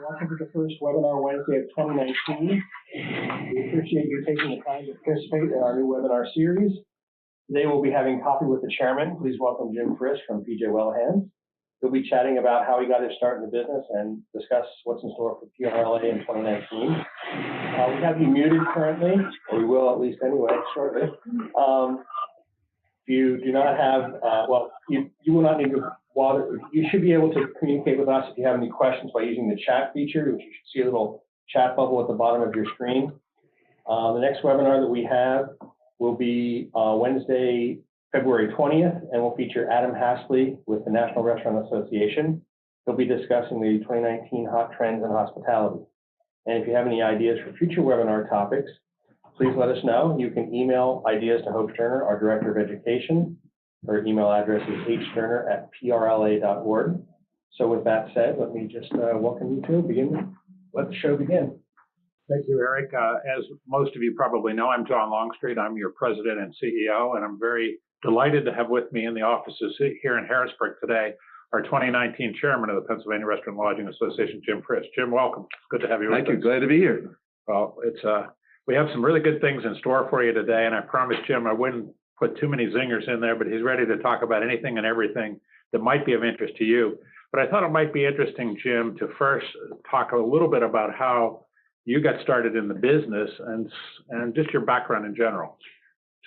Welcome to the first webinar Wednesday of 2019. We appreciate you taking the time to participate in our new webinar series. Today we'll be having coffee with the chairman. Please welcome Jim Fris from PJW. He'll be chatting about how he got his start in the business and discuss what's in store for PRLA in 2019. We have you muted currently, or we will at least anyway shortly. If you do not have, you will not need to bother. You should be able to communicate with us if you have any questions by using the chat feature, which you should see a little chat bubble at the bottom of your screen. The next webinar that we have will be Wednesday, February 20th, and will feature Adam Hasley with the National Restaurant Association. He'll be discussing the 2019 hot trends in hospitality. And if you have any ideas for future webinar topics, please let us know. You can email ideas to Hope Sterner, our Director of Education. Her email address is hsterner@prla.org. So with that said, let me just welcome you to let the show begin. Thank you, Eric. As most of you probably know, I'm John Longstreet. I'm your president and CEO, and I'm very delighted to have with me in the offices here in Harrisburg today our 2019 chairman of the Pennsylvania Restaurant Lodging Association, Jim Fris. Jim, welcome. It's good to have you with us. Thank you. Glad to be here. Well, we have some really good things in store for you today, and I promised Jim I wouldn't put too many zingers in there, but he's ready to talk about anything and everything that might be of interest to you. But I thought it might be interesting, Jim, to first talk a little bit about how you got started in the business and just your background in general.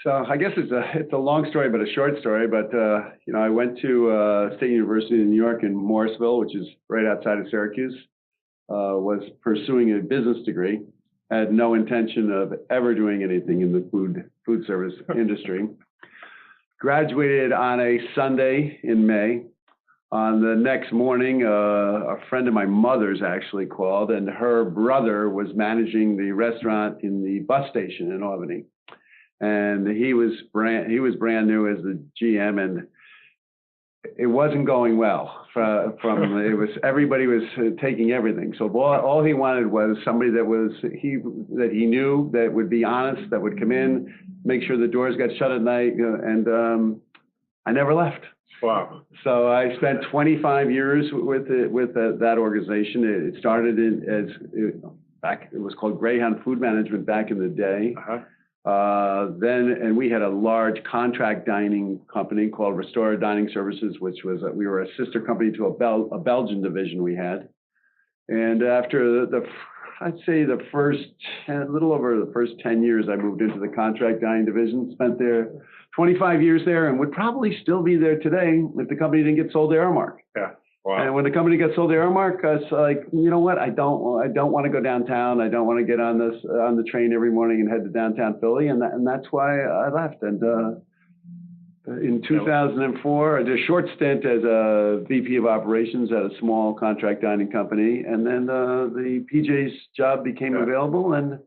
So I guess it's a long story, but a short story. But I went to State University in New York in Morrisville, which is right outside of Syracuse. Was pursuing a business degree. Had no intention of ever doing anything in the food service industry. Graduated on a Sunday in May. On the next morning, a friend of my mother's actually called, and her brother was managing the restaurant in the bus station in Albany. And he was brand new as the GM, and it wasn't going well. Everybody was taking everything. So all he wanted was somebody that he knew, that would be honest, that would come in, make sure the doors got shut at night, and I never left. Wow. So I spent 25 years with that organization. It started it was called Greyhound Food Management back in the day. Uh-huh. And we had a large contract dining company called Restore Dining Services, which was we were a sister company to a Belgian division we had. And after I'd say a little over the first 10 years, I moved into the contract dining division. Spent there 25 years there, and would probably still be there today if the company didn't get sold to Aramark. Yeah. Wow. And when the company got sold to Aramark, I was like, you know what? I don't want to go downtown. I don't want to get on the train every morning and head to downtown Philly, and that's why I left. And in 2004, I did a short stint as a VP of operations at a small contract dining company, and then the PJ's job became available, and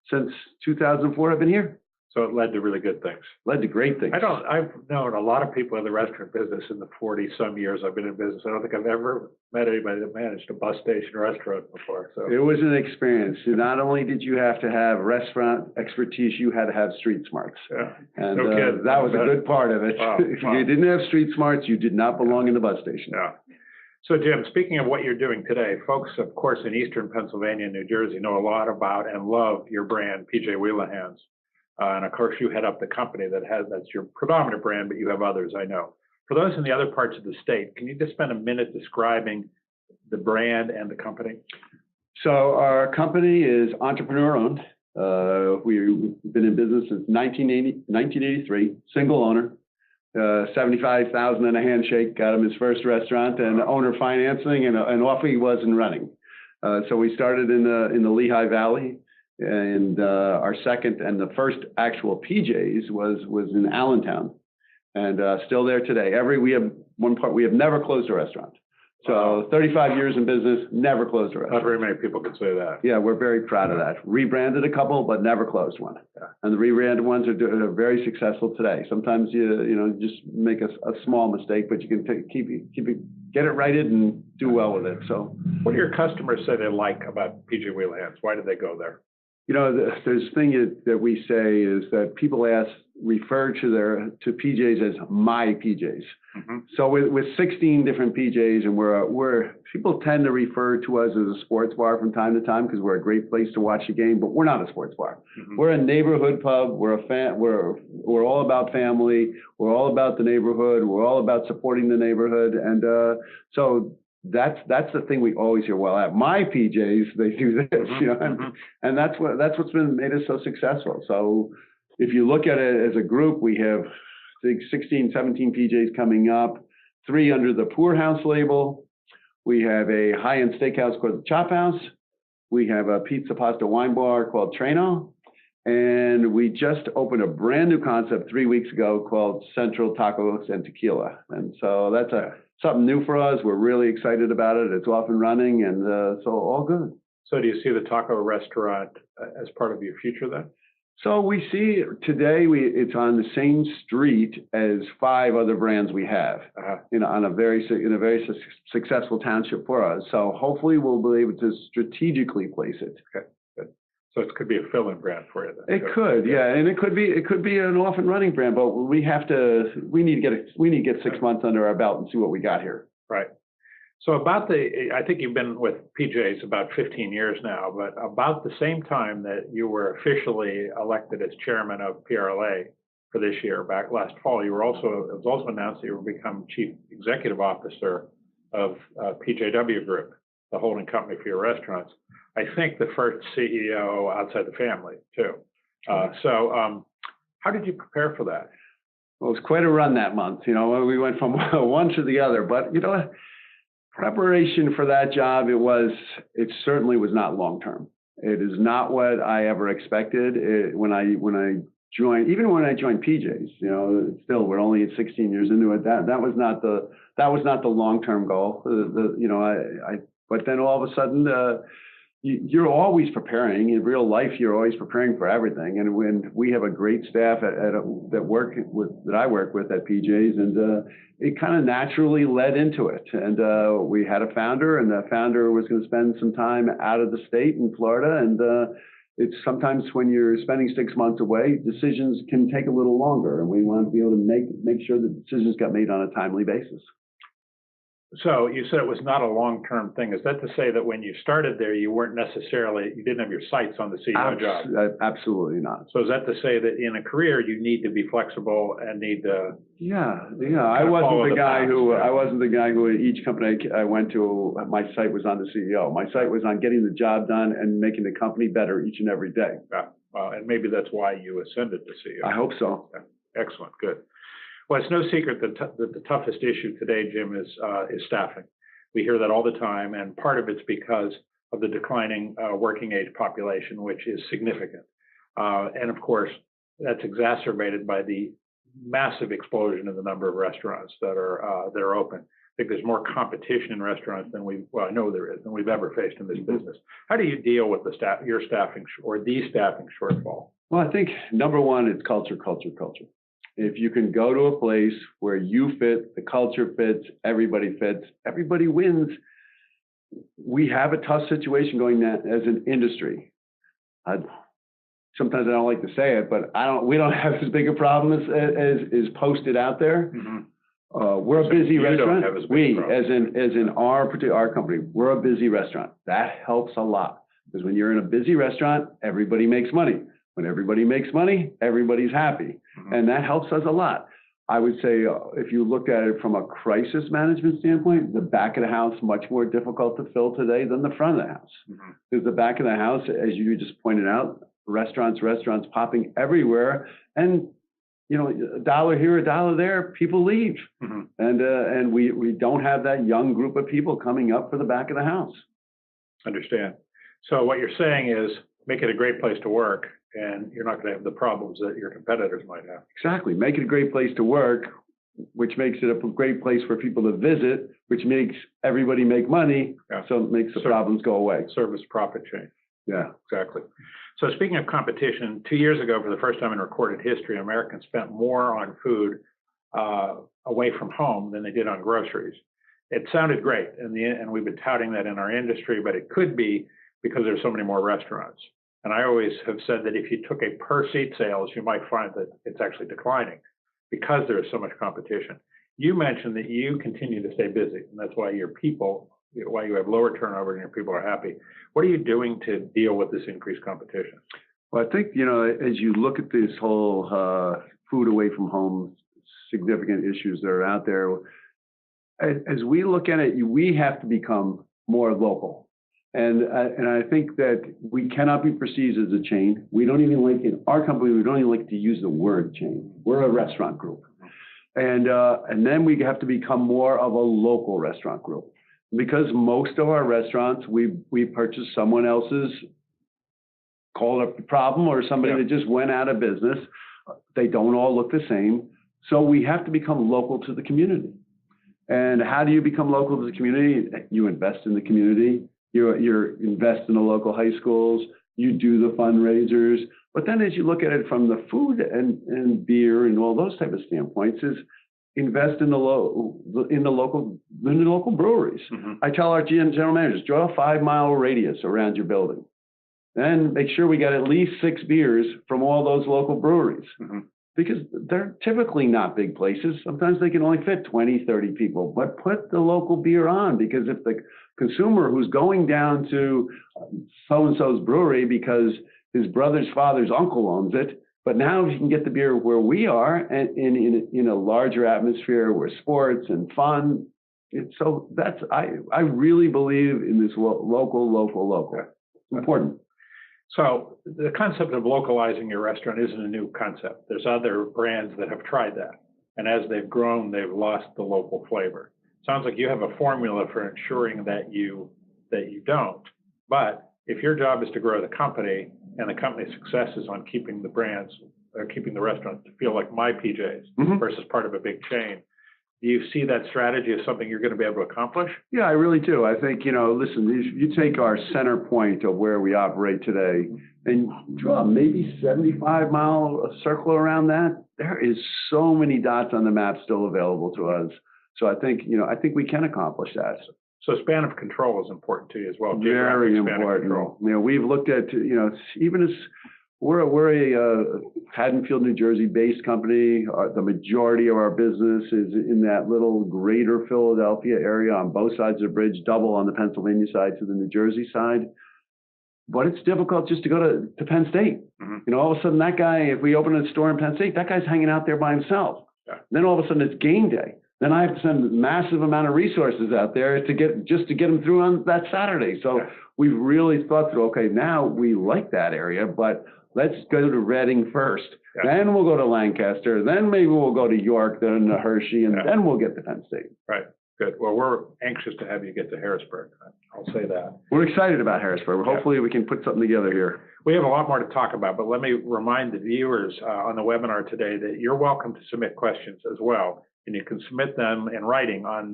since 2004, I've been here. So it led to really good things. Led to great things. I've known a lot of people in the restaurant business in the 40-some years I've been in business. I don't think I've ever met anybody that managed a bus station restaurant before. So it was an experience. Not only did you have to have restaurant expertise, you had to have street smarts. Yeah. And no kidding. That was a good part of it. Wow. If you didn't have street smarts, you did not belong in the bus station. Yeah. So Jim, speaking of what you're doing today, folks, of course, in Eastern Pennsylvania and New Jersey know a lot about and love your brand, PJ Wheelahands. And of course, you head up the company that's your predominant brand, but you have others, I know. For those in the other parts of the state, can you just spend a minute describing the brand and the company? So our company is entrepreneur-owned. We've been in business since 1983, single owner, $75,000 in a handshake, got him his first restaurant, and owner financing, and off he was and running. So we started in the Lehigh Valley. And our second and the first actual PJ's was in Allentown, and still there today. We have never closed a restaurant. So 35 years in business, never closed a restaurant. Not very many people could say that. Yeah, we're very proud of that. Rebranded a couple, but never closed one. Yeah. And the rebranded ones are very successful today. Sometimes you just make a small mistake, but you can get it righted and do well with it. So, what do your customers say they like about PJ Wheelahands? Why do they go there? There's a thing that we say is that people refer to PJs as my PJs. Mm-hmm. So with 16 different PJs, and people tend to refer to us as a sports bar from time to time because we're a great place to watch a game, but we're not a sports bar. Mm-hmm. We're a neighborhood pub. We're all about family. We're all about the neighborhood. We're all about supporting the neighborhood, and so. That's the thing we always hear. Well, at my PJs, they do this, Mm-hmm. and that's what's made us so successful. So if you look at it as a group, we have, I think, 16, 17 PJs coming up, 3 under the Poor House label. We have a high-end steakhouse called the Chop House. We have a pizza, pasta, wine bar called Treno. And we just opened a brand new concept 3 weeks ago called Central Tacos and Tequila. And so that's something new for us. We're really excited about it. It's off and running, and so all good. So do you see the taco restaurant as part of your future then? So we see today it's on the same street as 5 other brands we have, in a very successful township for us. So hopefully we'll be able to strategically place it. Okay, good. So it could be a fill-in brand for you then. It could, yeah, and it could be an off and running brand, but we need to get 6 months under our belt and see what we got here. Right. So I think you've been with PJ's about 15 years now, but about the same time that you were officially elected as chairman of PRLA for this year, back last fall, it was also announced that you would become chief executive officer of PJW Group, the holding company for your restaurants. I think the first CEO outside the family too. So how did you prepare for that? Well, it was quite a run that month. We went from one to the other, but preparation for that job, it certainly was not long term. It is not what I ever expected. When I joined, even when I joined PJ's, still we're only at 16 years into it. That was not the long term goal. But then all of a sudden, you're always preparing. In real life, you're always preparing for everything. And when we have a great staff that I work with at PJ's, and it kind of naturally led into it. And we had a founder, and the founder was going to spend some time out of the state in Florida. And it's sometimes when you're spending 6 months away, decisions can take a little longer. And we want to be able to make sure that decisions got made on a timely basis. So you said it was not a long-term thing. Is that to say that when you started there, you didn't have your sights on the CEO job? Absolutely not. So is that to say that in a career, you need to be flexible and need to? Yeah. I wasn't the guy who at each company I went to, my sight was on the CEO. My sight was on getting the job done and making the company better each and every day. Yeah. Well, and maybe that's why you ascended to CEO. I hope so. Yeah. Excellent. Good. Well, it's no secret that the toughest issue today, Jim, is staffing. We hear that all the time, and part of it's because of the declining working age population, which is significant. And of course, that's exacerbated by the massive explosion in the number of restaurants that are open. I think there's more competition in restaurants than I know there is, than we've ever faced in this business. How do you deal with the staffing shortfall? Well, I think number one, it's culture. If you can go to a place where you fit, the culture fits, everybody wins. We have a tough situation going as an industry. Sometimes I don't like to say it, but we don't have as big a problem as is posted out there. Mm-hmm. We're a busy restaurant. As in our company, we're a busy restaurant. That helps a lot because when you're in a busy restaurant, everybody makes money. When everybody makes money, everybody's happy. Mm-hmm. And that helps us a lot. I would say if you look at it from a crisis management standpoint, the back of the house much more difficult to fill today than the front of the house. Mm-hmm. Because the back of the house, as you just pointed out, restaurants popping everywhere. And, a dollar here, a dollar there, people leave. Mm-hmm. And we don't have that young group of people coming up for the back of the house. Understand. So what you're saying is make it a great place to work, and you're not going to have the problems that your competitors might have. Exactly. Make it a great place to work, which makes it a great place for people to visit, which makes everybody make money, so it makes the problems go away. Service profit chain. Yeah. Exactly. So speaking of competition, 2 years ago, for the first time in recorded history, Americans spent more on food away from home than they did on groceries. It sounded great, and we've been touting that in our industry, but it could be because there's so many more restaurants. And I always have said that if you took a per seat sales, you might find that it's actually declining because there is so much competition. You mentioned that you continue to stay busy, and that's why your people, why you have lower turnover and your people are happy. What are you doing to deal with this increased competition? Well, I think, you know, as you look at this whole food away from home, significant issues that are out there, as we look at it, we have to become more local. And I think that we cannot be perceived as a chain. We don't even like, in our company, we don't even like to use the word chain. We're a restaurant group. And then we have to become more of a local restaurant group. Because most of our restaurants, we purchase someone else's, call it a problem, or somebody that just went out of business. They don't all look the same. So we have to become local to the community. And how do you become local to the community? You invest in the community. You invest in the local high schools. You do the fundraisers. But then as you look at it from the food and beer and all those type of standpoints, is invest in the local breweries. Mm-hmm. I tell our general managers, draw a 5-mile radius around your building. Then make sure we got at least 6 beers from all those local breweries. Mm-hmm. Because they're typically not big places. Sometimes they can only fit 20, 30 people, but put the local beer on, because if the consumer who's going down to so-and-so's brewery because his brother's father's uncle owns it, but now if you can get the beer where we are and in a larger atmosphere where sports and fun, so that's, I really believe in this local. It's important. So the concept of localizing your restaurant isn't a new concept. There's other brands that have tried that. And as they've grown, they've lost the local flavor. Sounds like you have a formula for ensuring that you don't. But if your job is to grow the company and the company's success is on keeping the brands or keeping the restaurant to feel like my PJ's versus part of a big chain, do you see that strategy as something you're going to be able to accomplish? Yeah, I really do. I think, listen, you take our center point of where we operate today and draw maybe 75-mile circle around that. There is so many dots on the map still available to us. So I think we can accomplish that. So span of control is important to you as well. Very important. We've looked at, even as we're a Haddonfield, New Jersey-based company. The majority of our business is in that little greater Philadelphia area on both sides of the bridge, double on the Pennsylvania side to the New Jersey side. But it's difficult just to go to Penn State. Mm-hmm. All of a sudden that guy, if we open a store in Penn State, that guy's hanging out there by himself. Yeah. Then all of a sudden it's game day. Then I have to send a massive amount of resources out there to get him through on that Saturday. So we've really thought through, okay, now we like that area, but let's go to Reading first. Yeah. Then we'll go to Lancaster. Then maybe we'll go to York, then to Hershey, and then we'll get to Penn State. Right. Good. Well, we're anxious to have you get to Harrisburg. I'll say that. We're excited about Harrisburg. Hopefully we can put something together here. We have a lot more to talk about, but let me remind the viewers on the webinar today that you're welcome to submit questions as well. And you can submit them in writing on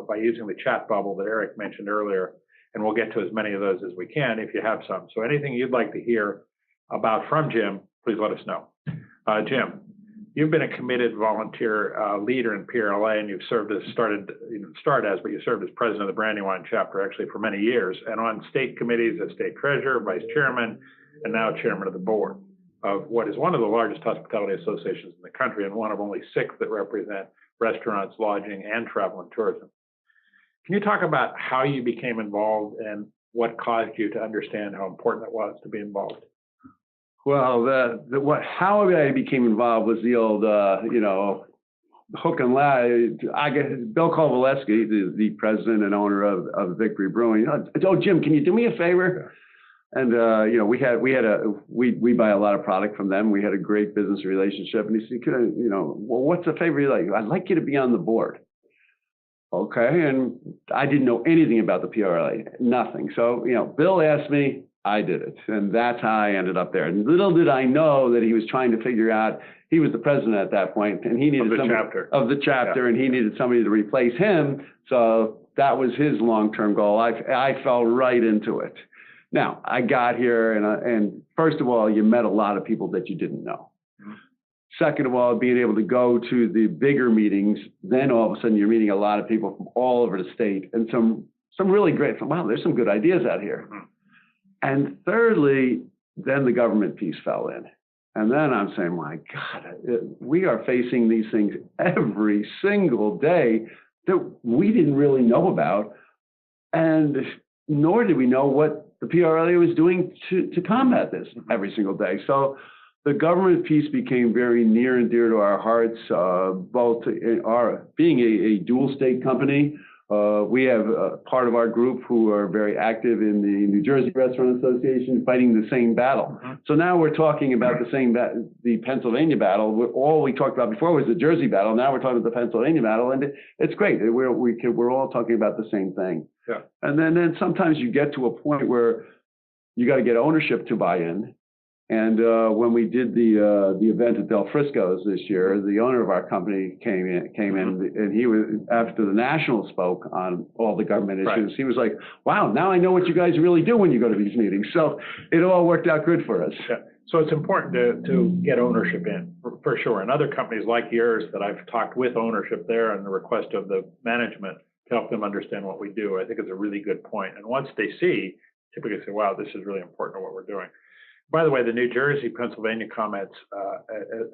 by using the chat bubble that Eric mentioned earlier. And we'll get to as many of those as we can if you have some. So anything you'd like to hear about from Jim, please let us know. Jim, you've been a committed volunteer leader in PRLA, and you've served as you served as president of the Brandywine chapter actually for many years, and on state committees as state treasurer, vice chairman, and now chairman of the board of what is one of the largest hospitality associations in the country and one of only 6 that represent restaurants, lodging, and travel and tourism. Can you talk about how you became involved and what caused you to understand how important it was to be involved? Well, how I became involved was the old, hook and ladder. Bill Kovalevsky, the president and owner of Victory Brewing. Oh, Jim, can you do me a favor? And we buy a lot of product from them. We had a great business relationship. And he said, well, what's the favor you like? I'd like you to be on the board. Okay, and I didn't know anything about the PRLA, nothing. So, Bill asked me, I did it, and that's how I ended up there. And little did I know that he was trying to figure out, he was the president at that point, and he needed of the chapter, and he needed somebody to replace him. So that was his long-term goal. I fell right into it. Now, I got here, and first of all, you met a lot of people that you didn't know. Mm-hmm. Second of all, being able to go to the bigger meetings, then all of a sudden you're meeting a lot of people from all over the state, and some really great, wow, there's some good ideas out here. Mm-hmm. And thirdly, then the government piece fell in. And then I'm saying, my God, we are facing these things every single day that we didn't really know about, and nor did we know what the PRLA was doing to combat this every single day. So the government piece became very near and dear to our hearts, both being a dual state company. We have part of our group who are very active in the New Jersey Restaurant Association fighting the same battle. So now we're talking about the Pennsylvania battle. All we talked about before was the Jersey battle. Now we're talking about the Pennsylvania battle, and it's great. We're all talking about the same thing. Yeah. And then sometimes you get to a point where you got to get ownership to buy in. And when we did the event at Del Frisco's this year, the owner of our company came in, and he was, after the National spoke on all the government issues, he was like, "Wow, now I know what you guys really do when you go to these meetings." So it all worked out good for us. Yeah. So it's important to get ownership in, for sure. And other companies like yours that I've talked with ownership there and the request of the management to help them understand what we do, I think is a really good point. And once they see, typically say, "Wow, this is really important to what we're doing." By the way, the New Jersey, Pennsylvania comments,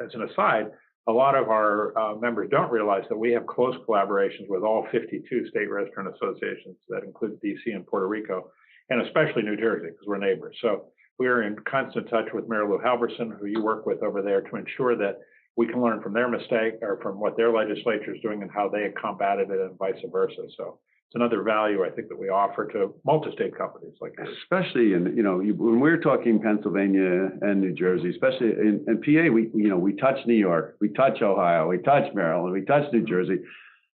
as an aside, a lot of our members don't realize that we have close collaborations with all 52 state restaurant associations that include DC and Puerto Rico, and especially New Jersey, because we're neighbors. So we are in constant touch with Mary Lou Halverson, who you work with over there, to ensure that we can learn from their mistake or from what their legislature is doing and how they have combated it and vice versa. So it's another value I think that we offer to multi-state companies like this. Especially when we're talking Pennsylvania and New Jersey, especially in PA, we touch New York, we touch Ohio, we touch Maryland, we touch New Jersey,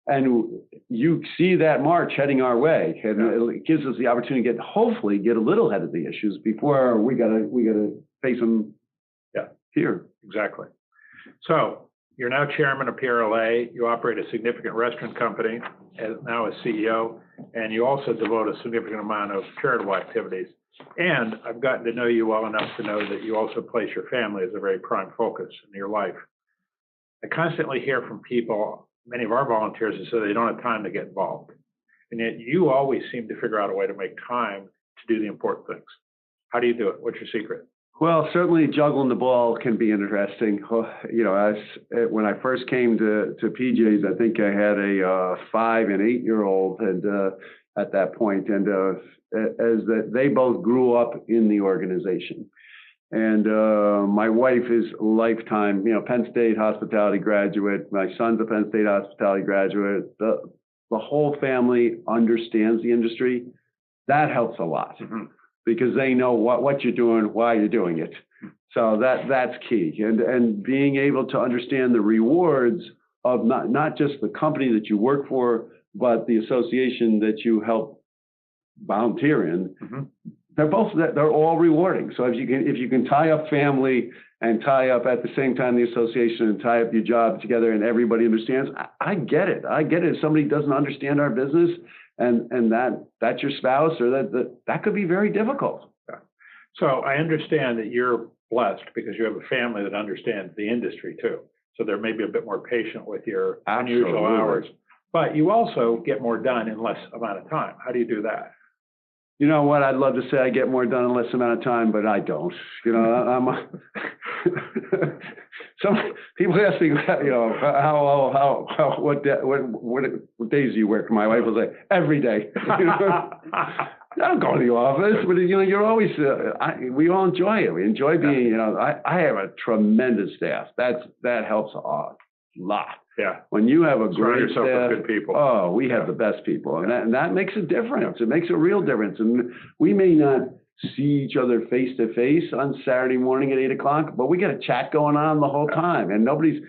and you see that march heading our way, and it gives us the opportunity to hopefully get a little ahead of the issues before we gotta face them. Yeah, here. Exactly. So you're now chairman of PRLA. You operate a significant restaurant company, now as CEO, and you also devote a significant amount of charitable activities. And I've gotten to know you well enough to know that you also place your family as a very prime focus in your life. I constantly hear from people, many of our volunteers, who say they don't have time to get involved. And yet you always seem to figure out a way to make time to do the important things. How do you do it? What's your secret? Well, certainly juggling the ball can be interesting. When I first came to PJ's, I think I had a 5 and 8 year old, and at that point, and they both grew up in the organization. And my wife is lifetime, Penn State hospitality graduate. My son's a Penn State hospitality graduate. The whole family understands the industry. That helps a lot. Because they know what you're doing, why you're doing it. So that's key. And being able to understand the rewards of not just the company that you work for, but the association that you help volunteer in. They're all rewarding. So if you can tie up family and tie up at the same time the association and tie up your job together and everybody understands, I get it. If somebody doesn't understand our business, and that's your spouse, or that could be very difficult. Yeah. So I understand that you're blessed because you have a family that understands the industry too. So they're maybe a bit more patient with your unusual hours. But you also get more done in less amount of time. How do you do that? You know what? I'd love to say I get more done in less amount of time, but I don't. Some people ask me, what days do you work? My wife will say, every day. I don't go to the office, but you're always. We all enjoy it. We enjoy being. I have a tremendous staff. That helps a lot. Yeah. When you have a great yourself staff, with good people. Oh, we have the best people, and that makes a difference. It makes a real difference. And we may not see each other face to face on Saturday morning at 8 o'clock, but we get a chat going on the whole time, and nobody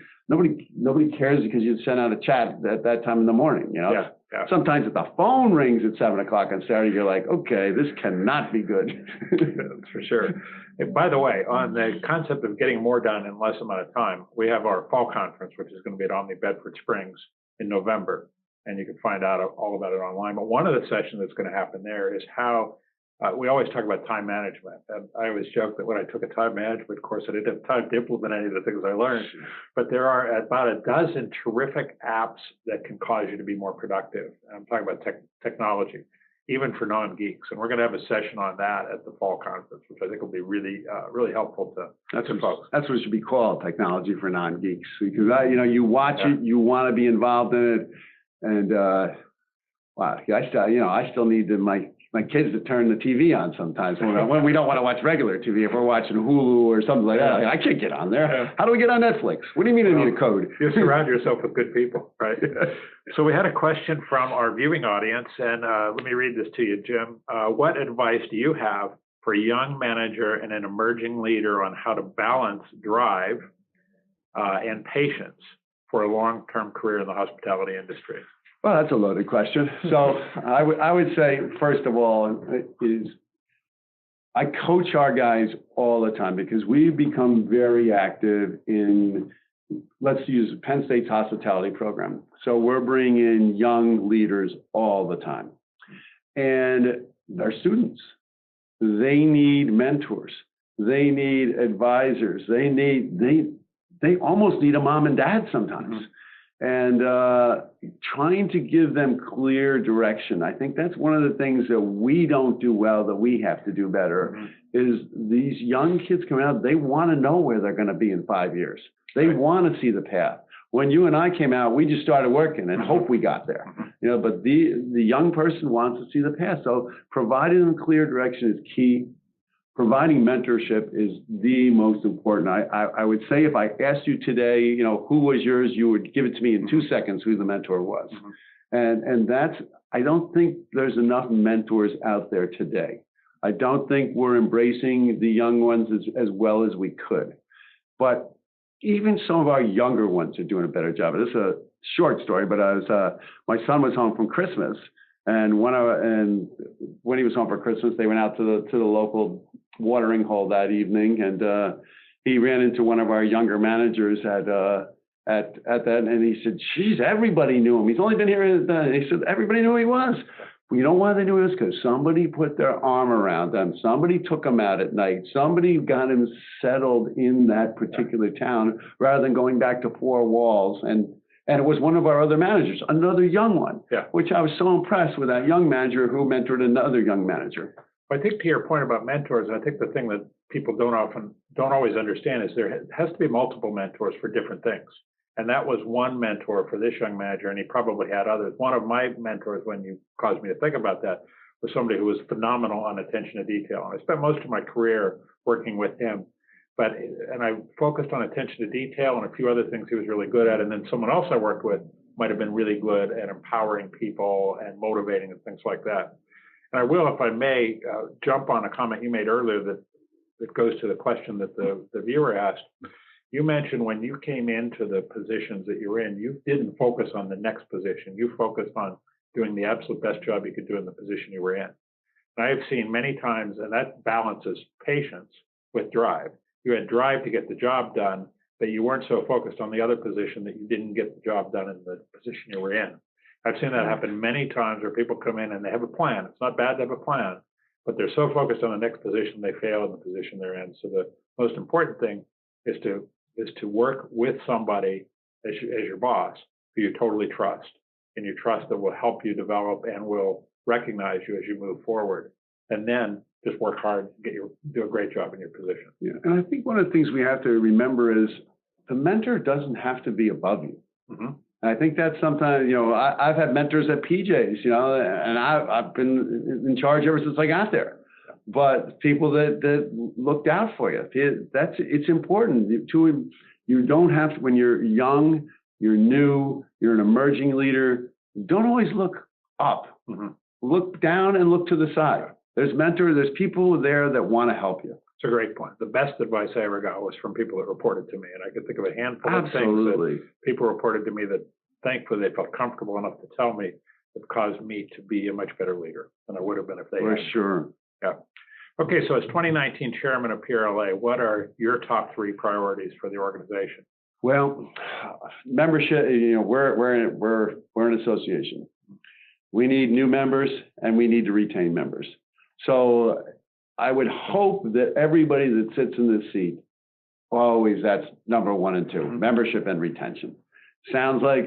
cares because you sent out a chat at that time in the morning. Yeah. Sometimes if the phone rings at 7 o'clock on Saturday, you're like, okay, this cannot be good. That's for sure. And by the way, on the concept of getting more done in less amount of time, we have our fall conference, which is going to be at Omni Bedford Springs in November, and you can find out all about it online. But one of the sessions that's going to happen there is how we always talk about time management. And I always joke that when I took a time management course, I didn't have time to implement any of the things I learned. But there are about a dozen terrific apps that can cause you to be more productive. And I'm talking about technology. even for non-geeks. And we're going to have a session on that at the fall conference, which I think will be really, really helpful to folks. That's what it should be called, technology for non-geeks. Because you watch it, you want to be involved in it, and wow, I still need my kids to turn the TV on sometimes when we don't want to watch regular TV. If we're watching Hulu or something like that, I can't get on there. Yeah. How do we get on Netflix? What do you mean I need a code? You surround yourself with good people, right? So we had a question from our viewing audience, and let me read this to you, Jim. What advice do you have for a young manager and an emerging leader on how to balance drive and patience for a long-term career in the hospitality industry? Well, that's a loaded question. So I would say, first of all, is I coach our guys all the time because we've become very active in, let's use Penn State's hospitality program. So we're bringing in young leaders all the time. And our students, they need mentors. They need advisors. They almost need a mom and dad sometimes. Mm-hmm. And trying to give them clear direction. I think that's one of the things that we don't do well, that we have to do better, is these young kids coming out, they want to know where they're going to be in 5 years. They want to see the path. When you and I came out, we just started working and hope we got there. But the young person wants to see the path. So providing them clear direction is key. Providing mentorship is the most important. I would say if I asked you today, who was yours, you would give it to me in 2 seconds who the mentor was. And that's, I don't think there's enough mentors out there today. I don't think we're embracing the young ones as well as we could. But even some of our younger ones are doing a better job. This is a short story, but my son was home from Christmas, and when he was home for Christmas, they went out to the local watering hole that evening, and he ran into one of our younger managers at that, and he said, "Geez, everybody knew him. He's only been here." He said, "Everybody knew who he was." Well, you know why they knew he was? Because somebody put their arm around them. Somebody took him out at night. Somebody got him settled in that particular town rather than going back to four walls. And it was one of our other managers, another young one, which I was so impressed with, that young manager who mentored another young manager. I think to your point about mentors, I think the thing that people don't always understand is there has to be multiple mentors for different things. And that was one mentor for this young manager, and he probably had others. One of my mentors, when you caused me to think about that, was somebody who was phenomenal on attention to detail. And I spent most of my career working with him, and I focused on attention to detail and a few other things he was really good at. And then someone else I worked with might have been really good at empowering people and motivating and things like that. And I will, if I may, jump on a comment you made earlier that goes to the question that the viewer asked. You mentioned when you came into the positions that you're in, you didn't focus on the next position. You focused on doing the absolute best job you could do in the position you were in. And I have seen many times, and that balances patience with drive. You had drive to get the job done, but you weren't so focused on the other position that you didn't get the job done in the position you were in. I've seen that happen many times where people come in and they have a plan. It's not bad to have a plan, but they're so focused on the next position, they fail in the position they're in. So the most important thing is to work with somebody as your boss who you totally trust, and you trust that will help you develop and will recognize you as you move forward. And then just work hard, do a great job in your position. Yeah, and I think one of the things we have to remember is the mentor doesn't have to be above you. Mm-hmm. I think that's sometimes, I've had mentors at PJ's, and I've been in charge ever since I got there. But people that looked out for you, it's important. You don't have to, when you're young, you're new, you're an emerging leader, don't always look up. Mm-hmm. Look down and look to the side. There's people there that want to help you. It's a great point. The best advice I ever got was from people that reported to me, and I could think of a handful of things that people reported to me that thankfully they felt comfortable enough to tell me that caused me to be a much better leader than I would have been if they hadn't. For sure. Yeah. Okay, so as 2019 chairman of PRLA, what are your top 3 priorities for the organization? Well, membership. We're an association. We need new members and we need to retain members. So I would hope that everybody that sits in this seat, always that's number 1 and 2, mm-hmm. membership and retention. Sounds like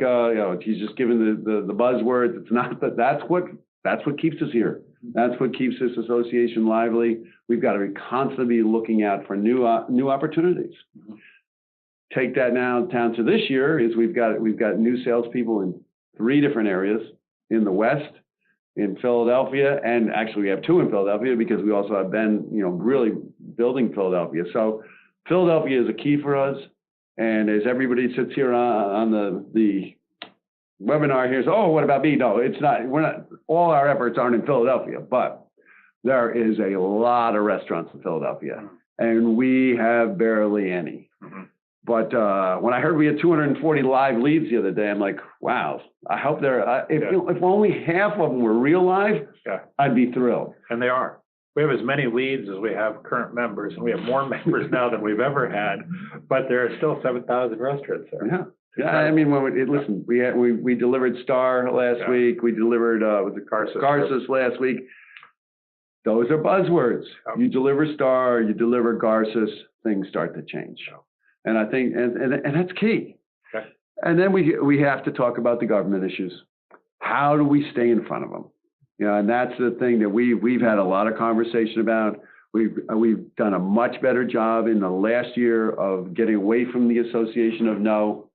he's just giving the buzzwords. It's not, but that's what keeps us here. That's what keeps this association lively. We've got to constantly be looking out for new opportunities. Take that now down to this year is we've got new salespeople in 3 different areas in the West, in Philadelphia, and actually we have 2 in Philadelphia because we also have been, really building Philadelphia. So Philadelphia is a key for us. And as everybody sits here on the webinar here, oh, what about me? No, it's not. We're not. All our efforts aren't in Philadelphia, but there is a lot of restaurants in Philadelphia, and we have barely any. But when I heard we had 240 live leads the other day, I'm like, wow, I hope if only half of them were real live, I'd be thrilled. And they are. We have as many leads as we have current members, and we have more members now than we've ever had, but there are still 7,000 restaurants there. Yeah, I mean, listen, we delivered Star last week. We delivered Garces last week. Those are buzzwords. You deliver Star, you deliver Garces, things start to change. And I think, and that's key. And then we have to talk about the government issues. How do we stay in front of them? And that's the thing that we've had a lot of conversation about. We've done a much better job in the last year of getting away from the association of no.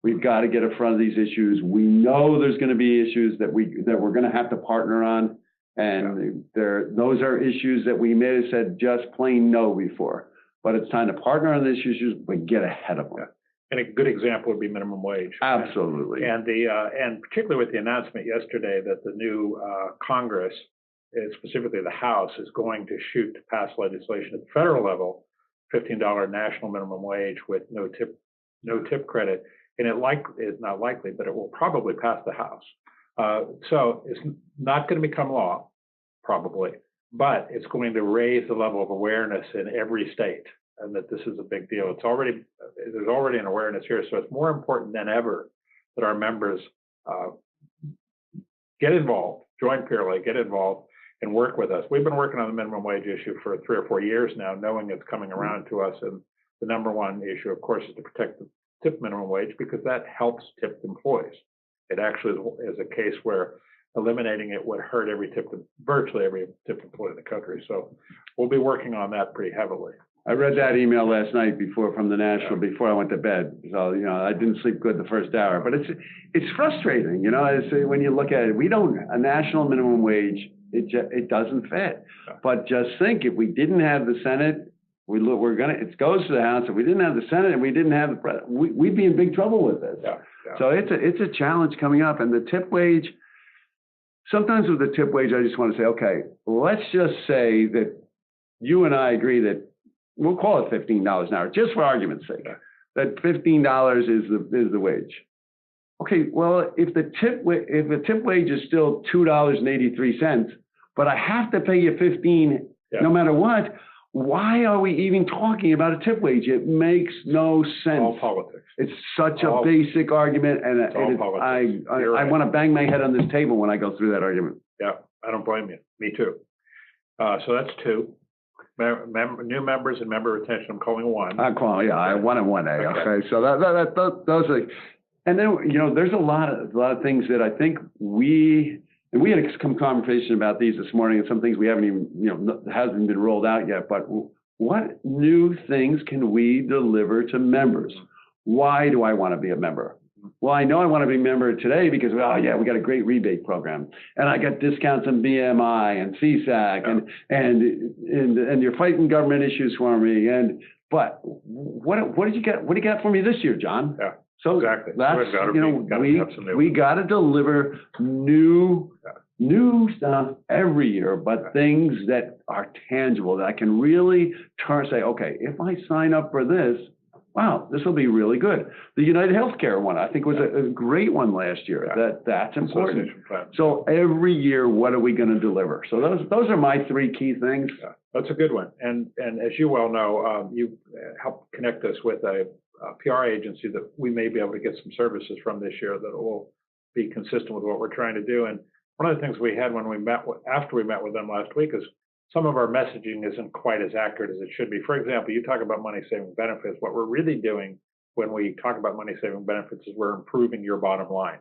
We've got to get in front of these issues. We know there's going to be issues that we're going to have to partner on, and those are issues that we may have said just plain no before. But it's time to partner on these issues, but get ahead of them. And a good example would be minimum wage. Absolutely. And particularly with the announcement yesterday that the new Congress, specifically the House, is going to shoot to pass legislation at the federal level, $15 national minimum wage with no tip credit. And it's not likely, but it will probably pass the House. So it's not going to become law, probably, but it's going to raise the level of awareness in every state, and that this is a big deal. There's already an awareness here, so it's more important than ever that our members get involved, join PRLA, get involved, and work with us. We've been working on the minimum wage issue for 3 or 4 years now, knowing it's coming around to us, and the number one issue, of course, is to protect the tip minimum wage, because that helps tipped employees. It actually is a case where eliminating it would hurt virtually every tipped employee in the country. So we'll be working on that pretty heavily. I read that email last night from the National before I went to bed. So, I didn't sleep good the first hour, but it's frustrating, when you look at it. A national minimum wage, it doesn't fit. But just think, if we didn't have the Senate, it goes to the House. If we didn't have the Senate and we didn't have the President, we'd be in big trouble with this. So it's a challenge coming up. And the tip wage, sometimes with the tip wage, I just want to say, okay, let's just say that you and I agree that we'll call it $15 an hour, just for argument's sake, that $15 is the wage. Okay, well, if the tip wage is still $2.83, but I have to pay you $15 no matter what, why are we even talking about a tip wage? It makes no sense. All politics. It's such a basic argument, and I want to bang my head on this table when I go through that argument. Yeah, I don't blame you. Me too. So that's 2. New members and member retention, I'm calling 1. I'm calling, 1 and 1A. Okay, so those are, and then there's a lot of things that I think and we had some conversation about these this morning, and some things we haven't even, hasn't been rolled out yet. But what new things can we deliver to members? Why do I want to be a member? Well, I know I want to be a member today because, we got a great rebate program, and I got discounts on BMI and CSAC, and you're fighting government issues for me. But what did you get? What do you got for me this year, John? Yeah. So exactly. That's, we got to deliver new stuff every year, but things that are tangible, that I can really say, okay, if I sign up for this, wow, this will be really good. The United Healthcare one, I think, was a great one last year. That's important. So every year, what are we going to deliver? So those are my 3 key things. Yeah, that's a good one. And as you well know, you helped connect us with a PR agency that we may be able to get some services from this year that will be consistent with what we're trying to do. And one of the things we had after we met with them last week is some of our messaging isn't quite as accurate as it should be. For example, you talk about money saving benefits. What we're really doing when we talk about money saving benefits is we're improving your bottom line.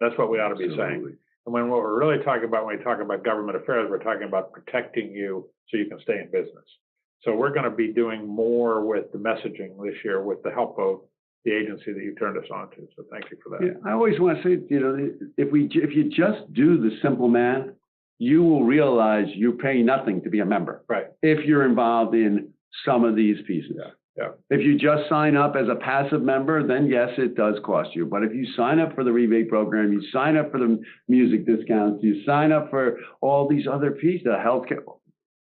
That's what we ought to be saying. And when what we're really talking about when we talk about government affairs, we're talking about protecting you so you can stay in business. So we're going to be doing more with the messaging this year with the help of the agency that you turned us on to. So thank you for that. Yeah, I always want to say, if you just do the simple math, you will realize you're paying nothing to be a member. Right. If you're involved in some of these pieces. Yeah. If you just sign up as a passive member, then yes, it does cost you. But if you sign up for the rebate program, you sign up for the music discounts, you sign up for all these other pieces, the healthcare,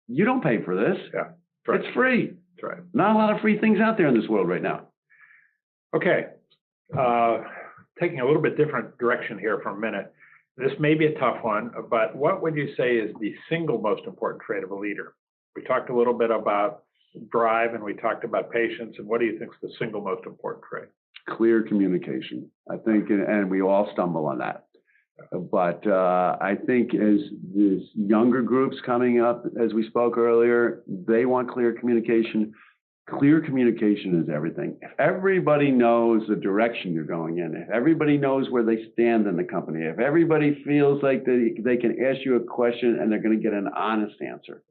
you don't pay for this. Yeah. Right. It's free. That's right. Not a lot of free things out there in this world right now. Okay. Taking a little bit different direction here for a minute. This may be a tough one, but what would you say is the single most important trait of a leader? We talked a little bit about drive and we talked about patience. And what do you think is the single most important trait? Clear communication, I think, and we all stumble on that. But I think as these younger groups coming up, as we spoke earlier, they want clear communication. Clear communication is everything. If everybody knows the direction you're going in, if everybody knows where they stand in the company, if everybody feels like they can ask you a question and they're going to get an honest answer,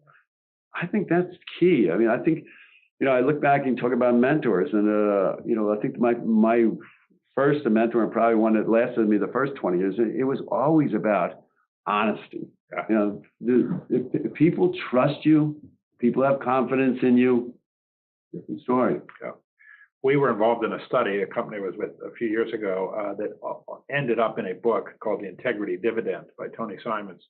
I think that's key. I mean, I think, I look back and talk about mentors, and I think my first mentor, and probably one that lasted me the first 20 years, it was always about honesty. Yeah. If people trust you, people have confidence in you, different story. Yeah. We were involved in a study a company was with a few years ago that ended up in a book called The Integrity Dividend by Tony Simons.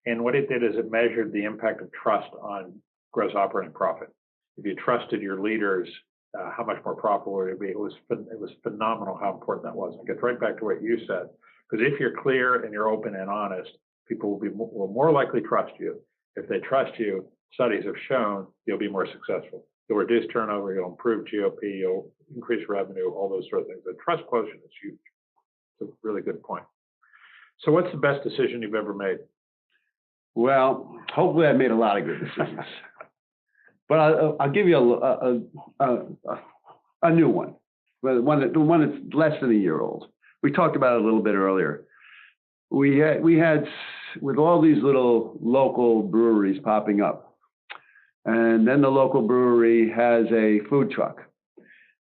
And what it did is it measured the impact of trust on gross operating profit. If you trusted your leaders, how much more profitable would it be? It was phenomenal how important that was. And it gets right back to what you said. Because if you're clear and you're open and honest, people will more likely trust you. If they trust you, studies have shown you'll be more successful. You'll reduce turnover, you'll improve GOP, you'll increase revenue, all those sort of things. The trust quotient is huge. It's a really good point. So what's the best decision you've ever made? Well, hopefully I made a lot of good decisions. But I'll give you a new one, the one that's less than a year old. We talked about it a little bit earlier. We had with all these little local breweries popping up, and then the local brewery has a food truck.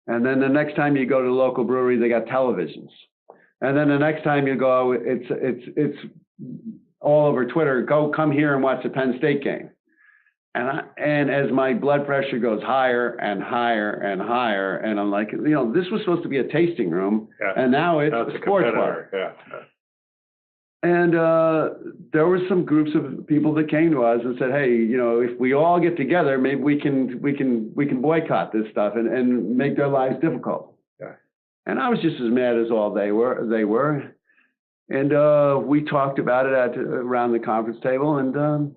And then the next time you go to the local brewery, they got televisions. And then the next time you go, it's all over Twitter, come here and watch the Penn State game. And as my blood pressure goes higher and higher and higher, and I'm like, this was supposed to be a tasting room, and now it's a sports bar. Yeah. And there were some groups of people that came to us and said, hey, if we all get together, maybe we can boycott this stuff and make their lives difficult. Yeah. And I was just as mad as all they were. And we talked about it around the conference table. And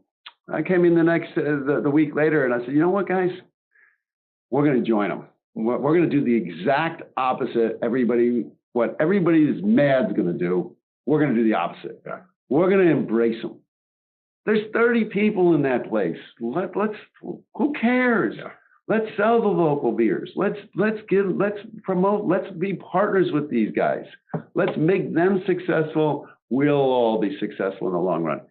I came in the week later, and I said, you know what, guys? We're going to join them. We're going to do the exact opposite. What everybody's mad is going to do. We're going to do the opposite. Yeah. We're going to embrace them. There's 30 people in that place. Who cares? Yeah. Let's sell the local beers. Let's promote. Let's be partners with these guys. Let's make them successful. We'll all be successful in the long run.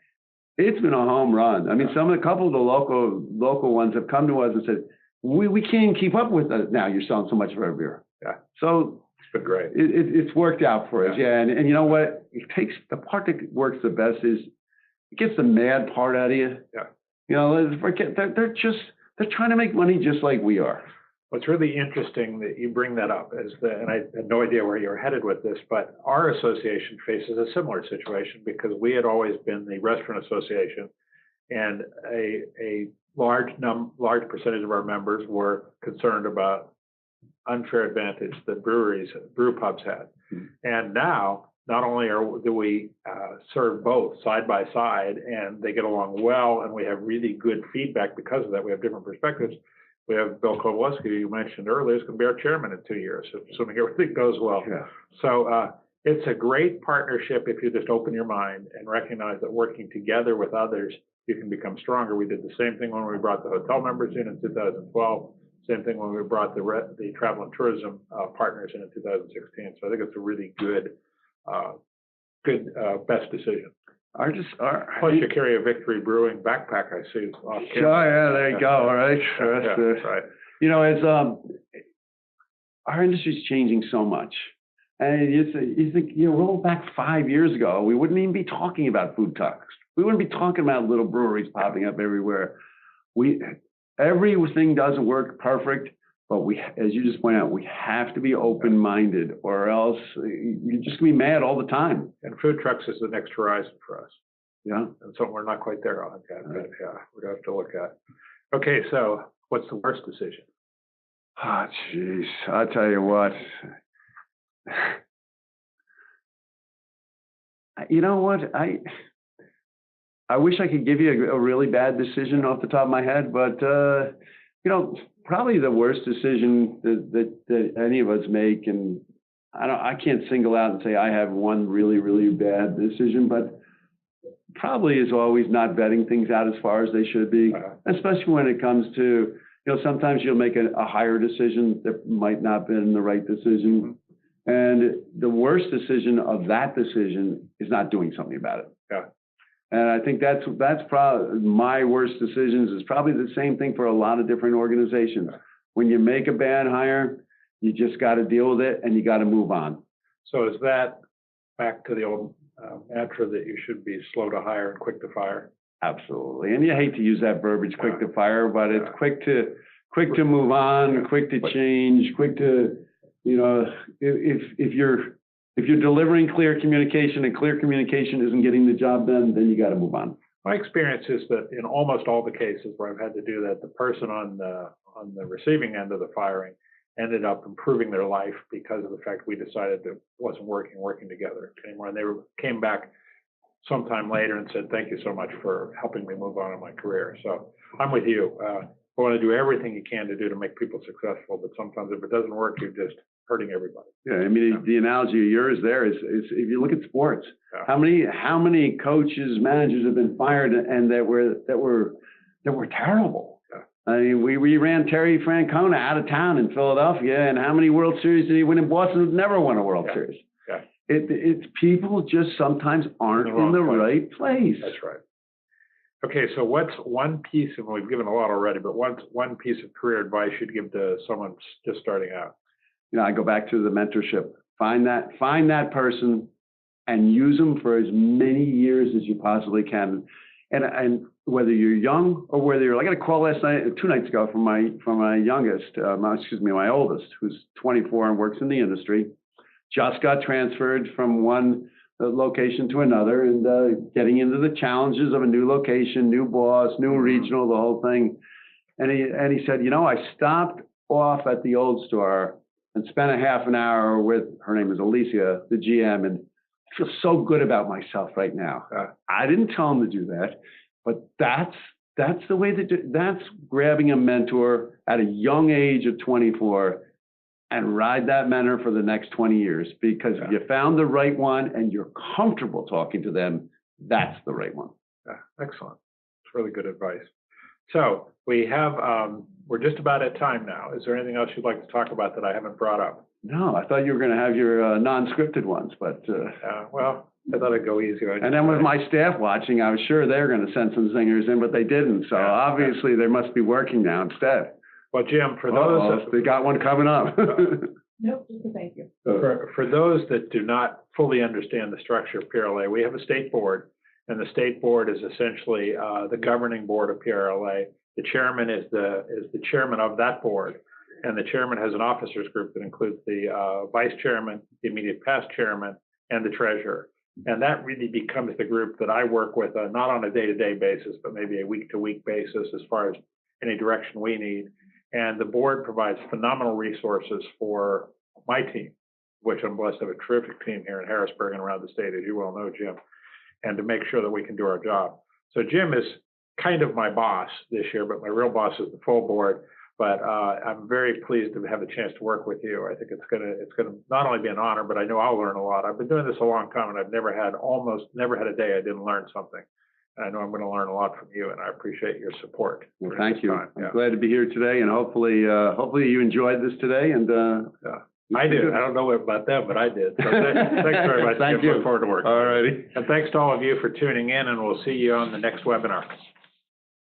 It's been a home run. I mean, a couple of the local ones have come to us and said, we can't keep up with it now. You're selling so much of our beer. Yeah. So it's been great. It's worked out for us. Yeah. And you know what? It takes the part that works the best is it gets the mad part out of you. Yeah. Forget they're trying to make money just like we are. What's really interesting that you bring that up and I had no idea where you were headed with this, but our association faces a similar situation because we had always been the restaurant association, and a large percentage of our members were concerned about unfair advantage that brew pubs had. Mm-hmm. And now, not only do we serve both side by side, and they get along well, and we have really good feedback because of that. We have different perspectives. We have Bill Kowalski, who you mentioned earlier, is going to be our chairman in 2 years, assuming everything goes well. Yeah. So it's a great partnership if you just open your mind and recognize that working together with others, you can become stronger. We did the same thing when we brought the hotel members in 2012. Same thing when we brought the travel and tourism partners in 2016. So I think it's a really good best decision. Plus you carry a Victory Brewing backpack, I see. Off Sure, yeah, there you go, all right. Yeah, right. You know, as our industry's changing so much. And you think, you know, roll back 5 years ago, we wouldn't even be talking about food trucks. We wouldn't be talking about little breweries popping up everywhere. Everything doesn't work perfect, but as you just pointed out, we have to be open-minded, or else you're just gonna be mad all the time. And food trucks is the next horizon for us. Yeah. And so we're not quite there on that, but yeah, we're gonna have to look at. Okay, so what's the worst decision? Ah, jeez, I'll tell you what. You know what? I wish I could give you a really bad decision off the top of my head, but you know, probably the worst decision that any of us make, and I can't single out and say I have one really, really bad decision, but probably is always not vetting things out as far as they should be, especially when it comes to, you know, sometimes you'll make a higher decision that might not have been the right decision. And the worst decision of that decision is not doing something about it. Yeah. And I think that's probably my worst decisions is probably the same thing for a lot of different organizations. When you make a bad hire, you just got to deal with it and you got to move on. So is that back to the old mantra that you should be slow to hire and quick to fire? Absolutely. And you hate to use that verbiage, quick to fire, but it's quick to move on, quick to change, quick to, you know, if you're delivering clear communication and clear communication isn't getting the job done, then you got to move on. My experience is that in almost all the cases where I've had to do that, the person on the receiving end of the firing ended up improving their life because of the fact we decided that it wasn't working together anymore. And they came back sometime later and said, "Thank you so much for helping me move on in my career." So I'm with you. You want to do everything you can to do to make people successful, but sometimes if it doesn't work, you're just hurting everybody. Yeah, I mean, the analogy of yours there is if you look at sports, how many coaches, managers have been fired and that were terrible. Yeah. I mean, we ran Terry Francona out of town in Philadelphia, and how many World Series did he win in Boston? Never won a World Series. Yeah. It's people just sometimes aren't in the right place. That's right. Okay, so what's one piece, and we've given a lot already, but one piece of career advice you'd give to someone just starting out? You know, I go back to the mentorship. Find that person and use them for as many years as you possibly can. And whether you're young or whether you're, I got a call two nights ago from my youngest, my oldest, who's 24 and works in the industry, just got transferred from one location to another and getting into the challenges of a new location, new boss, new regional, the whole thing. And he said, you know, I stopped off at the old store and spent a half an hour with, her name is Alicia, the GM, and I feel so good about myself right now. I didn't tell him to do that, but that's the way that's grabbing a mentor at a young age of 24 and ride that mentor for the next 20 years, because if you found the right one and you're comfortable talking to them, that's the right one. Excellent. It's really good advice. So we have, we're just about at time now. Is there anything else you'd like to talk about that I haven't brought up? No, I thought you were going to have your non-scripted ones, but. Well, I thought I'd go easy. And then with my staff watching, I was sure they were going to send some zingers in, but they didn't. So obviously they must be working now instead. Well, Jim, for those they got one coming up. Nope, just a thank you. For those that do not fully understand the structure of PRLA, we have a state board, and the state board is essentially the governing board of PRLA. The chairman is the chairman of that board, and the chairman has an officers group that includes the vice chairman, the immediate past chairman, and the treasurer. And that really becomes the group that I work with, not on a day-to-day basis, but maybe a week-to-week basis as far as any direction we need. And the board provides phenomenal resources for my team, which I'm blessed to have a terrific team here in Harrisburg and around the state, as you well know, Jim, and to make sure that we can do our job. So Jim is kind of my boss this year, but my real boss is the full board. But I'm very pleased to have a chance to work with you. I think it's gonna not only be an honor, but I know I'll learn a lot. I've been doing this a long time, and I've almost never had a day I didn't learn something. And I know I'm going to learn a lot from you, and I appreciate your support. Well, thank you. I'm glad to be here today, and hopefully you enjoyed this today. And I did. I don't know about them, but I did. So thanks very much. Thank Jim. you. Look forward to working. All righty. And thanks to all of you for tuning in, and we'll see you on the next webinar.